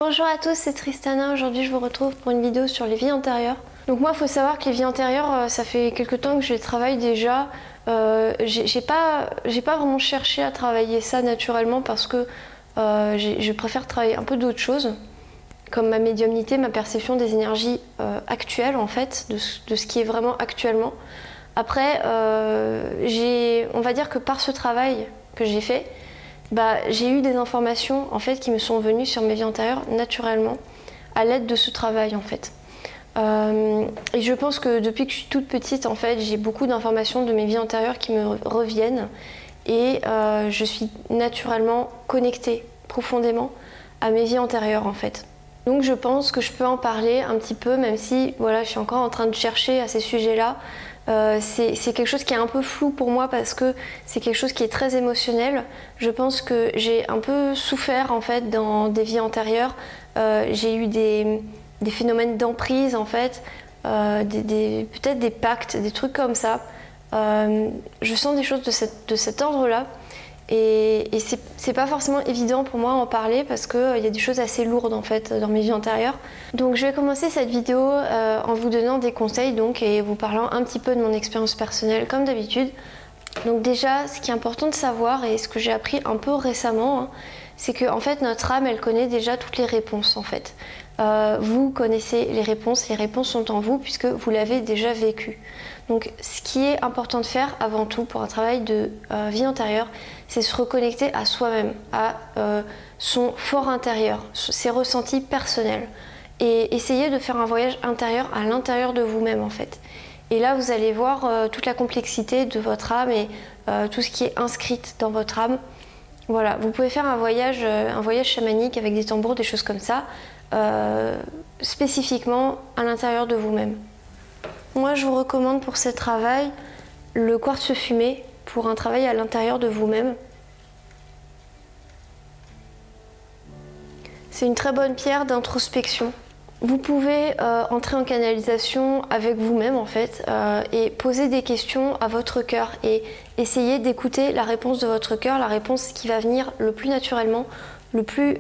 Bonjour à tous, c'est Tristana. Aujourd'hui je vous retrouve pour une vidéo sur les vies antérieures. Donc moi il faut savoir que les vies antérieures, ça fait quelques temps que je les travaille déjà. J'ai pas vraiment cherché à travailler ça naturellement parce que je préfère travailler un peu d'autres choses, comme ma médiumnité, ma perception des énergies actuelles en fait, de ce qui est vraiment actuellement. Après, on va dire que par ce travail que j'ai fait, j'ai eu des informations en fait qui me sont venues sur mes vies antérieures naturellement à l'aide de ce travail en fait. Et je pense que depuis que je suis toute petite en fait, j'ai beaucoup d'informations de mes vies antérieures qui me reviennent et je suis naturellement connectée profondément à mes vies antérieures en fait. Donc je pense que je peux en parler un petit peu, même si voilà, je suis encore en train de chercher à ces sujets-là. C'est quelque chose qui est un peu flou pour moi parce que c'est quelque chose qui est très émotionnel. Je pense que j'ai un peu souffert en fait dans des vies antérieures. J'ai eu des phénomènes d'emprise en fait, peut-être des pactes, des trucs comme ça. Je sens des choses de cet ordre-là. Et c'est pas forcément évident pour moi en parler parce qu'il y a des choses assez lourdes en fait dans mes vies antérieures. Donc je vais commencer cette vidéo en vous donnant des conseils donc, et vous parlant un petit peu de mon expérience personnelle comme d'habitude. Donc déjà, ce qui est important de savoir et ce que j'ai appris un peu récemment, c'est que en fait notre âme elle connaît déjà toutes les réponses en fait. Vous connaissez les réponses sont en vous puisque vous l'avez déjà vécu. Donc ce qui est important de faire avant tout pour un travail de vie antérieure, c'est se reconnecter à soi-même, à son fort intérieur, ses ressentis personnels et essayer de faire un voyage intérieur à l'intérieur de vous-même en fait. Et là vous allez voir toute la complexité de votre âme et tout ce qui est inscrit dans votre âme. Voilà, vous pouvez faire un voyage chamanique avec des tambours, des choses comme ça, spécifiquement à l'intérieur de vous-même. Moi, je vous recommande pour ce travail le quartz fumé pour un travail à l'intérieur de vous-même. C'est une très bonne pierre d'introspection. Vous pouvez entrer en canalisation avec vous-même en fait et poser des questions à votre cœur et essayer d'écouter la réponse de votre cœur, la réponse qui va venir le plus naturellement, le plus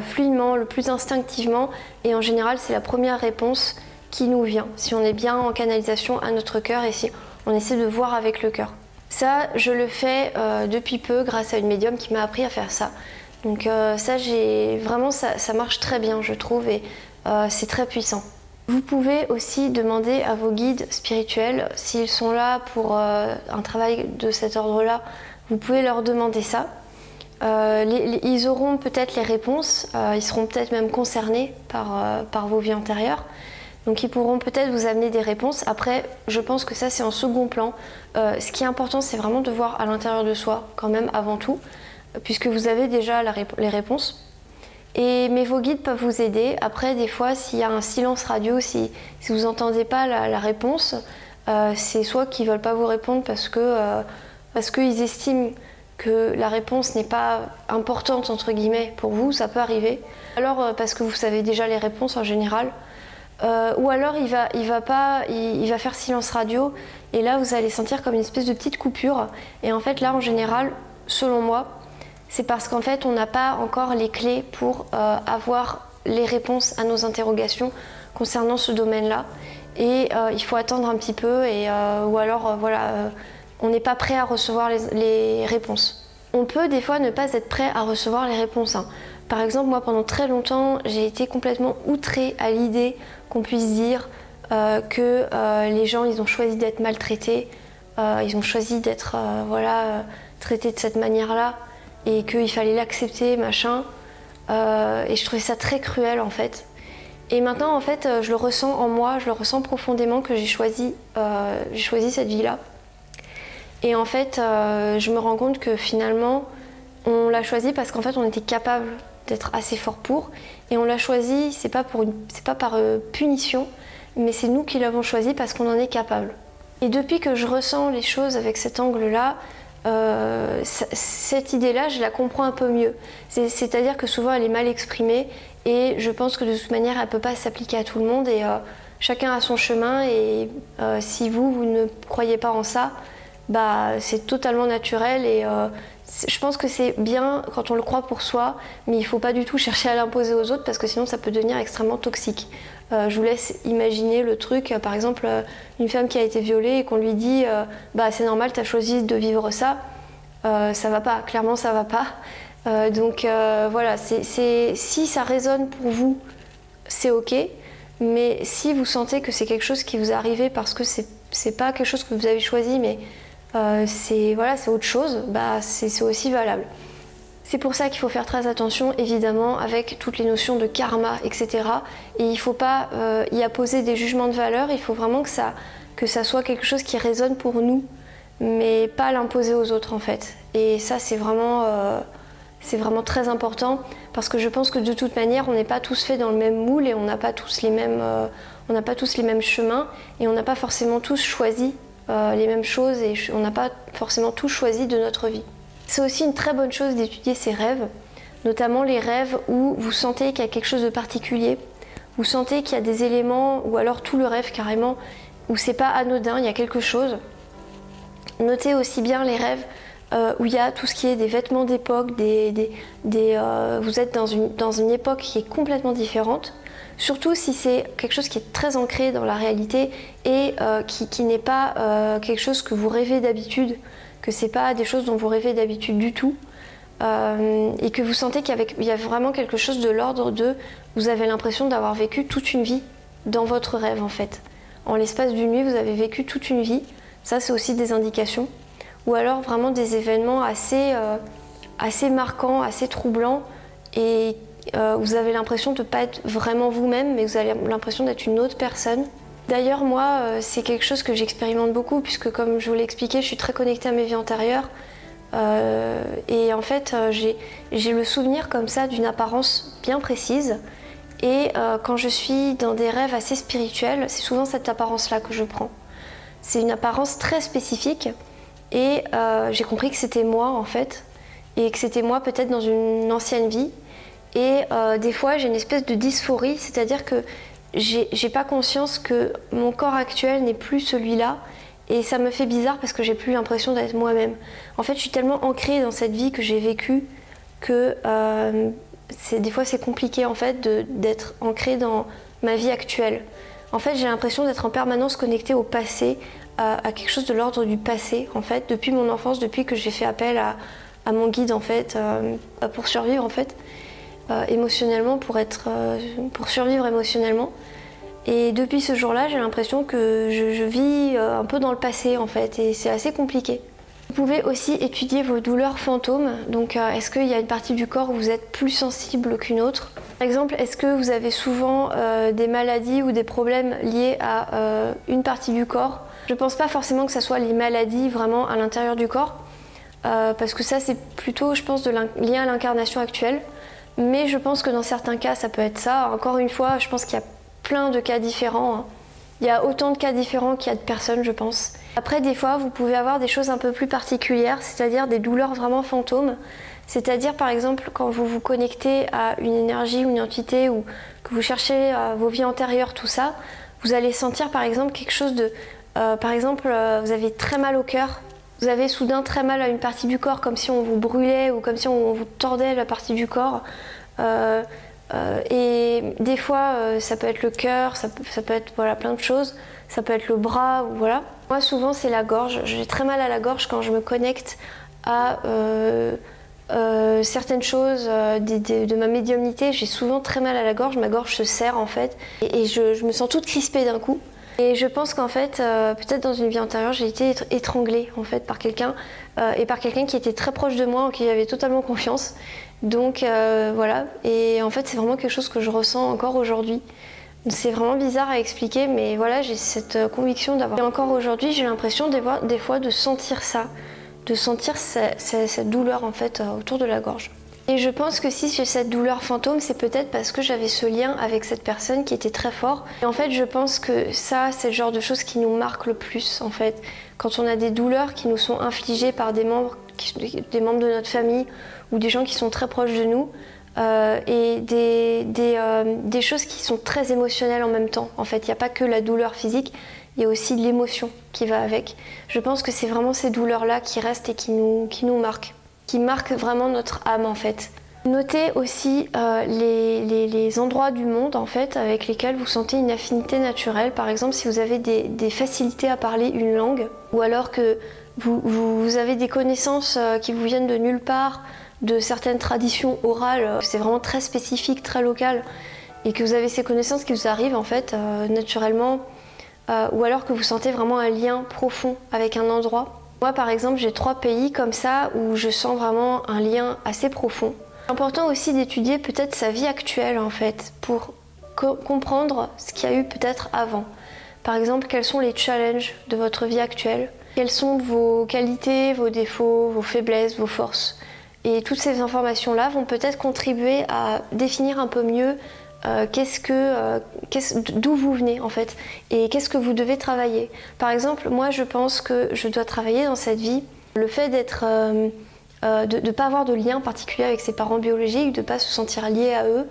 fluidement, le plus instinctivement et en général c'est la première réponse qui nous vient si on est bien en canalisation à notre cœur et si on essaie de voir avec le cœur. Ça, je le fais depuis peu grâce à une médium qui m'a appris à faire ça. Donc ça, ça marche très bien je trouve et c'est très puissant. Vous pouvez aussi demander à vos guides spirituels s'ils sont là pour un travail de cet ordre-là. Vous pouvez leur demander ça. Ils auront peut-être les réponses, ils seront peut-être même concernés par vos vies antérieures. Donc ils pourront peut-être vous amener des réponses. Après, je pense que ça c'est en second plan. Ce qui est important, c'est vraiment de voir à l'intérieur de soi quand même avant tout, puisque vous avez déjà les réponses. Mais vos guides peuvent vous aider. Après, des fois, s'il y a un silence radio, si vous n'entendez pas la réponse, c'est soit qu'ils ne veulent pas vous répondre parce qu'ils estiment que la réponse n'est pas importante entre guillemets pour vous, ça peut arriver. Alors parce que vous savez déjà les réponses en général. Ou alors il va faire silence radio et là vous allez sentir comme une espèce de petite coupure. Et en fait là en général, selon moi, c'est parce qu'en fait on n'a pas encore les clés pour avoir les réponses à nos interrogations concernant ce domaine-là. Et il faut attendre un petit peu ou alors on n'est pas prêt à recevoir les réponses. On peut des fois ne pas être prêt à recevoir les réponses. Par exemple, moi pendant très longtemps, j'ai été complètement outrée à l'idée qu'on puisse dire que les gens ils ont choisi d'être maltraités, ils ont choisi d'être traités de cette manière-là et qu'il fallait l'accepter, machin. Et je trouvais ça très cruel en fait. Et maintenant en fait, je le ressens en moi, je le ressens profondément que j'ai choisi cette vie-là. Et en fait, je me rends compte que finalement, on l'a choisi parce qu'en fait, on était capable d'être assez fort pour. Et on l'a choisi, c'est pas par punition, mais c'est nous qui l'avons choisi parce qu'on en est capable. Et depuis que je ressens les choses avec cet angle-là, cette idée-là, je la comprends un peu mieux. C'est-à-dire que souvent, elle est mal exprimée et je pense que de toute manière, elle ne peut pas s'appliquer à tout le monde et chacun a son chemin et si vous ne croyez pas en ça, c'est totalement naturel et Je pense que c'est bien quand on le croit pour soi, mais il ne faut pas du tout chercher à l'imposer aux autres parce que sinon ça peut devenir extrêmement toxique. Je vous laisse imaginer le truc, par exemple une femme qui a été violée et qu'on lui dit bah c'est normal, tu as choisi de vivre ça, ça va pas, clairement ça va pas. Donc voilà, si ça résonne pour vous, c'est ok, mais si vous sentez que c'est quelque chose qui vous est arrivé parce que c'est pas quelque chose que vous avez choisi, mais c'est autre chose, bah, c'est aussi valable. C'est pour ça qu'il faut faire très attention, évidemment, avec toutes les notions de karma, etc. Et il ne faut pas y apposer des jugements de valeur, il faut vraiment que ça soit quelque chose qui résonne pour nous, mais pas l'imposer aux autres, en fait. Et ça, c'est vraiment très important, parce que je pense que de toute manière, on n'est pas tous faits dans le même moule et on n'a pas tous les mêmes chemins, et on n'a pas forcément tous choisi les mêmes choses, et on n'a pas forcément tous choisi de notre vie. C'est aussi une très bonne chose d'étudier ses rêves, notamment les rêves où vous sentez qu'il y a quelque chose de particulier, vous sentez qu'il y a des éléments, ou alors tout le rêve carrément, où c'est pas anodin, il y a quelque chose. Notez aussi bien les rêves où il y a tout ce qui est des vêtements d'époque, vous êtes dans une époque qui est complètement différente. Surtout si c'est quelque chose qui est très ancré dans la réalité et qui n'est pas quelque chose que vous rêvez d'habitude, que c'est pas des choses dont vous rêvez d'habitude du tout, et que vous sentez qu'il y a vraiment quelque chose de l'ordre de vous avez l'impression d'avoir vécu toute une vie dans votre rêve en fait. En l'espace d'une nuit, vous avez vécu toute une vie, ça c'est aussi des indications. Ou alors vraiment des événements assez marquants, assez troublants, et vous avez l'impression de ne pas être vraiment vous-même, mais vous avez l'impression d'être une autre personne. D'ailleurs, moi, c'est quelque chose que j'expérimente beaucoup, puisque comme je vous l'ai expliqué, je suis très connectée à mes vies antérieures. Et en fait, j'ai le souvenir comme ça d'une apparence bien précise. Et quand je suis dans des rêves assez spirituels, c'est souvent cette apparence-là que je prends. C'est une apparence très spécifique. Et j'ai compris que c'était moi en fait, et que c'était moi peut-être dans une ancienne vie. Et des fois j'ai une espèce de dysphorie, c'est-à-dire que j'ai pas conscience que mon corps actuel n'est plus celui-là, et ça me fait bizarre parce que j'ai plus l'impression d'être moi-même. En fait je suis tellement ancrée dans cette vie que j'ai vécue que des fois c'est compliqué en fait d'être ancrée dans ma vie actuelle. En fait j'ai l'impression d'être en permanence connectée au passé, à quelque chose de l'ordre du passé en fait, depuis mon enfance, depuis que j'ai fait appel à mon guide en fait, pour survivre en fait, émotionnellement, pour survivre émotionnellement. Et depuis ce jour-là, j'ai l'impression que je vis un peu dans le passé en fait, et c'est assez compliqué. Vous pouvez aussi étudier vos douleurs fantômes, donc est-ce qu'il y a une partie du corps où vous êtes plus sensible qu'une autre? Par exemple, est-ce que vous avez souvent des maladies ou des problèmes liés à une partie du corps? Je ne pense pas forcément que ce soit les maladies vraiment à l'intérieur du corps, parce que ça c'est plutôt, je pense, lié à l'incarnation actuelle. Mais je pense que dans certains cas, ça peut être ça. Encore une fois, je pense qu'il y a plein de cas différents, hein. Il y a autant de cas différents qu'il y a de personnes, je pense. Après, des fois, vous pouvez avoir des choses un peu plus particulières, c'est-à-dire des douleurs vraiment fantômes. C'est-à-dire, par exemple, quand vous vous connectez à une énergie ou une entité, ou que vous cherchez vos vies antérieures, tout ça, vous allez sentir, par exemple, quelque chose de... par exemple, vous avez très mal au cœur. Vous avez soudain très mal à une partie du corps, comme si on vous brûlait ou comme si on vous tordait la partie du corps. Et des fois, ça peut être le cœur, ça peut être voilà, plein de choses. Ça peut être le bras, ou voilà. Moi, souvent, c'est la gorge. J'ai très mal à la gorge quand je me connecte à certaines choses de ma médiumnité. J'ai souvent très mal à la gorge. Ma gorge se serre, en fait. Et je me sens toute crispée d'un coup. Et je pense qu'en fait, peut-être dans une vie antérieure, j'ai été étranglée en fait, par quelqu'un, et par quelqu'un qui était très proche de moi, en qui j'avais totalement confiance. Donc voilà, et en fait c'est vraiment quelque chose que je ressens encore aujourd'hui. C'est vraiment bizarre à expliquer, mais voilà, j'ai cette conviction d'avoir... Et encore aujourd'hui, j'ai l'impression des fois de sentir ça, de sentir cette douleur en fait autour de la gorge. Et je pense que si j'ai cette douleur fantôme, c'est peut-être parce que j'avais ce lien avec cette personne qui était très fort. Et en fait, je pense que ça, c'est le genre de choses qui nous marquent le plus, en fait. Quand on a des douleurs qui nous sont infligées par des membres de notre famille ou des gens qui sont très proches de nous, et des choses qui sont très émotionnelles en même temps. En fait, il n'y a pas que la douleur physique, il y a aussi l'émotion qui va avec. Je pense que c'est vraiment ces douleurs-là qui restent et qui nous marquent. qui marquent vraiment notre âme en fait. Notez aussi les endroits du monde en fait avec lesquels vous sentez une affinité naturelle. Par exemple, si vous avez des facilités à parler une langue, ou alors que vous avez des connaissances qui vous viennent de nulle part, de certaines traditions orales, c'est vraiment très spécifique, très local, et que vous avez ces connaissances qui vous arrivent en fait naturellement, ou alors que vous sentez vraiment un lien profond avec un endroit. Moi par exemple, j'ai 3 pays comme ça où je sens vraiment un lien assez profond. C'est important aussi d'étudier peut-être sa vie actuelle en fait, pour comprendre ce qu'il y a eu peut-être avant. Par exemple, quels sont les challenges de votre vie actuelle, quelles sont vos qualités, vos défauts, vos faiblesses, vos forces. Et toutes ces informations-là vont peut-être contribuer à définir un peu mieux d'où vous venez en fait, et qu'est-ce que vous devez travailler. Par exemple, moi je pense que je dois travailler dans cette vie le fait d'être, de ne pas avoir de lien particulier avec ses parents biologiques, de ne pas se sentir lié à eux,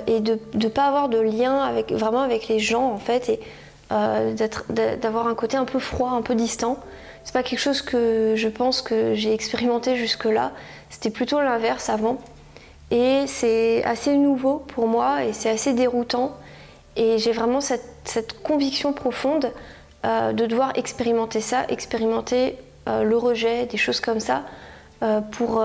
et de ne pas avoir de lien vraiment avec les gens en fait, et d'avoir un côté un peu froid, un peu distant. C'est pas quelque chose que je pense que j'ai expérimenté jusque-là, c'était plutôt l'inverse avant. Et c'est assez nouveau pour moi et c'est assez déroutant. Et j'ai vraiment cette conviction profonde de devoir expérimenter ça, expérimenter le rejet, des choses comme ça, pour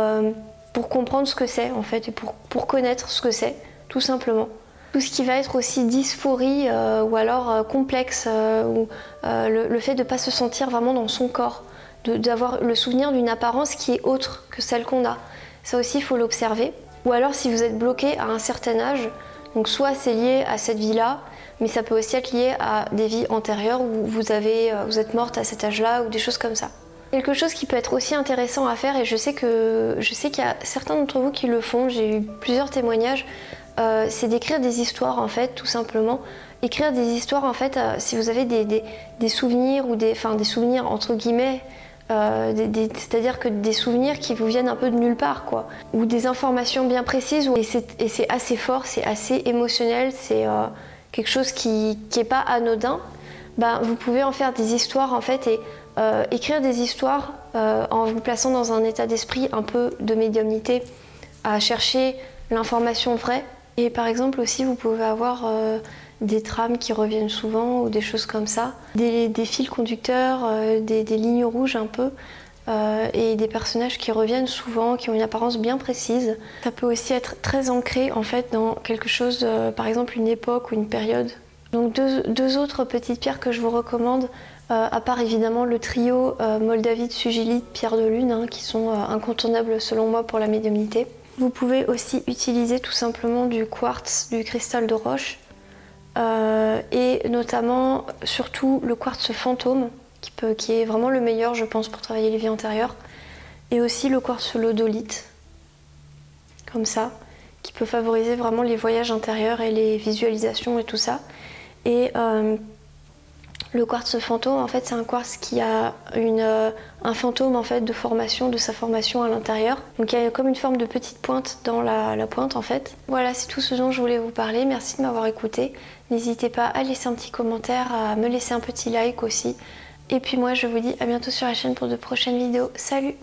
comprendre ce que c'est en fait, et pour connaître ce que c'est, tout simplement. Tout ce qui va être aussi dysphorie ou alors complexe, ou le fait de ne pas se sentir vraiment dans son corps, d'avoir le souvenir d'une apparence qui est autre que celle qu'on a. Ça aussi, il faut l'observer. Ou alors si vous êtes bloqué à un certain âge, donc soit c'est lié à cette vie-là, mais ça peut aussi être lié à des vies antérieures où vous êtes morte à cet âge-là ou des choses comme ça. Quelque chose qui peut être aussi intéressant à faire, et je sais qu'il y a certains d'entre vous qui le font, j'ai eu plusieurs témoignages, c'est d'écrire des histoires en fait, tout simplement. Écrire des histoires en fait, si vous avez des souvenirs ou des souvenirs entre guillemets, c'est-à-dire que des souvenirs qui vous viennent un peu de nulle part quoi, ou des informations bien précises, et c'est assez fort, c'est assez émotionnel, c'est quelque chose qui n'est pas anodin. Vous pouvez en faire des histoires en fait, et écrire des histoires en vous plaçant dans un état d'esprit un peu de médiumnité, à chercher l'information vraie. Et par exemple aussi vous pouvez avoir des trames qui reviennent souvent ou des choses comme ça, des fils conducteurs, des lignes rouges un peu, et des personnages qui reviennent souvent, qui ont une apparence bien précise. Ça peut aussi être très ancré en fait dans quelque chose, par exemple une époque ou une période. Donc deux autres petites pierres que je vous recommande, à part évidemment le trio moldavite, sugilite, pierre de lune, qui sont incontournables selon moi pour la médiumnité. Vous pouvez aussi utiliser tout simplement du quartz, du cristal de roche, et notamment surtout le quartz fantôme qui est vraiment le meilleur je pense pour travailler les vies antérieures, et aussi le quartz lodolite comme ça, qui peut favoriser vraiment les voyages intérieurs et les visualisations et tout ça. Et le quartz fantôme en fait c'est un quartz qui a un fantôme en fait de sa formation à l'intérieur, donc il y a comme une forme de petite pointe dans la pointe en fait. Voilà, c'est tout ce dont je voulais vous parler, merci de m'avoir écouté. N'hésitez pas à laisser un petit commentaire, à me laisser un petit like aussi. Et puis moi je vous dis à bientôt sur la chaîne pour de prochaines vidéos. Salut!